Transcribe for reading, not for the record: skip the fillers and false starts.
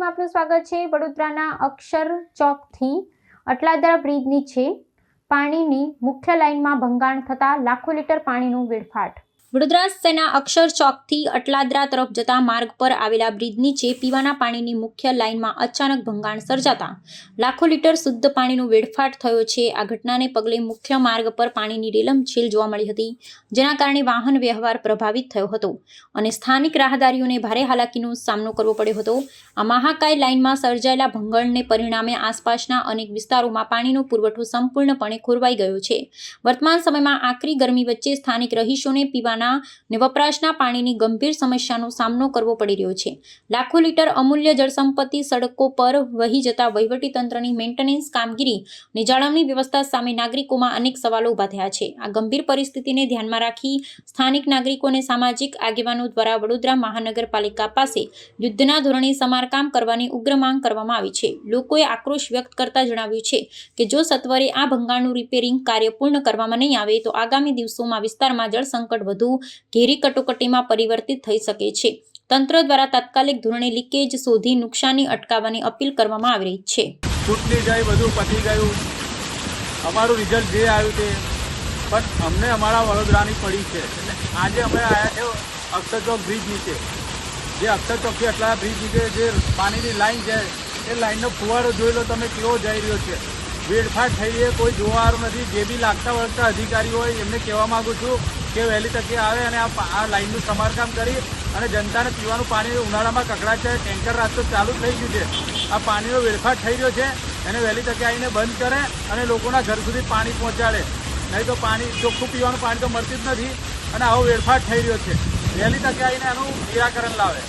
ન્યૂઝમાં આપનું સ્વાગત છે। વડોદરાના અક્ષર ચોકથી અટલાદરા બ્રિજ નીચે પાણીની મુખ્ય લાઇનમાં ભંગાણ થતા લાખો લીટર પાણીનું વેડફાટ। વડોદરા શહેરના અક્ષર ચોકથી અટલાદરા તરફ જતા માર્ગ પર આવેલા બ્રિજ નીચે પીવાના પાણીની મુખ્ય લાઇનમાં અચાનક ભંગાણ સર્જાતા લાખો લીટર શુદ્ધ પાણીનો વેડફાટ થયો છે। આ ઘટનાને પગલે મુખ્ય માર્ગ પર પાણીની રેલમછેલ જોવા મળી હતી, જેના કારણે વાહન વ્યવહાર પ્રભાવિત થયો હતો અને સ્થાનિક રાહદારીઓને ભારે હાલાકીનો સામનો કરવો પડ્યો હતો। આ મહાકાય લાઇનમાં સર્જાયેલા ભંગાણને પરિણામે આસપાસના અનેક વિસ્તારોમાં પાણીનો પુરવઠો સંપૂર્ણપણે ખોરવાઈ ગયો છે। વર્તમાન સમયમાં આકરી ગરમી વચ્ચે સ્થાનિક રહીશોને પીવાના ને વપરાશના પાણીની ગંભીર સમસ્યાનો સામનો કરવો પડી રહ્યો છે। લાખો લીટર અમૂલ્ય જળ સંપત્તિ સડકો પર વહી જતા વહીવટી તંત્રની મેન્ટેનન્સ કામગીરી અને જાળવણી વ્યવસ્થા સામે નાગરિકોમાં અનેક સવાલો ઉભા થયા છે। આ ગંભીર પરિસ્થિતિને ધ્યાનમાં રાખી સ્થાનિક નાગરિકો અને સામાજિક આગેવાનો દ્વારા વડોદરા મહાનગરપાલિકા પાસે યુદ્ધના ધોરણે સમારકામ કરવાની ઉગ્ર માંગ કરવામાં આવી છે। લોકોએ આક્રોશ વ્યક્ત કરતા જણાવ્યું છે કે જો સત્વરે આ ભંગાણનું રિપેરિંગ કાર્ય પૂર્ણ કરવામાં નહીં આવે તો આગામી દિવસોમાં વિસ્તારમાં જળ સંકટ વધુ ઘેરી કટોકટીમાં પરિવર્તિત થઈ શકે છે। તંત્ર દ્વારા તાત્કાલિક ધોરણે લીકેજ શોધી નુકસાની અટકાવવાની અપીલ કરવામાં આવી રહી છે। ચૂંટણી ગઈ, બધું પતી ગયું, અમારું રિઝલ્ટ જે આવ્યું તે પણ અમને અમારા વડોદરાની પડી છે। એટલે આજે અમે આવ્યા છે અક્ષર ચોક બ્રિજ નીચે, જે અક્ષર ચોકથી આટલા બ્રિજ નીચે જે પાણીની લાઈન છે એ લાઈનનો ફુવારો જોઈ લો તમે કેવો જઈ રહ્યો છે। વેડફાટ થઈ રહી, કોઈ જોવાનું નથી। જે બી લાગતા વળગતા અધિકારી હોય એમને કહેવા માગું છું કે વહેલી તકે આવે અને આ લાઈનનું સમારકામ કરી અને જનતાને પીવાનું પાણી ઉનાળામાં કકડાટ છે, ટેન્કર રાત તો ચાલુ થઈ ગયું છે। આ પાણીનો વેડફાટ થઈ રહ્યો છે એને વહેલી તકે આવીને બંધ કરે અને લોકોના ઘર સુધી પાણી પહોંચાડે, નહીં તો પાણી ચોખ્ખું પીવાનું પાણી તો મળતું જ નથી અને આવો વેડફાટ થઈ રહ્યો છે। વહેલી તકે આવીને એનું નિરાકરણ લાવે।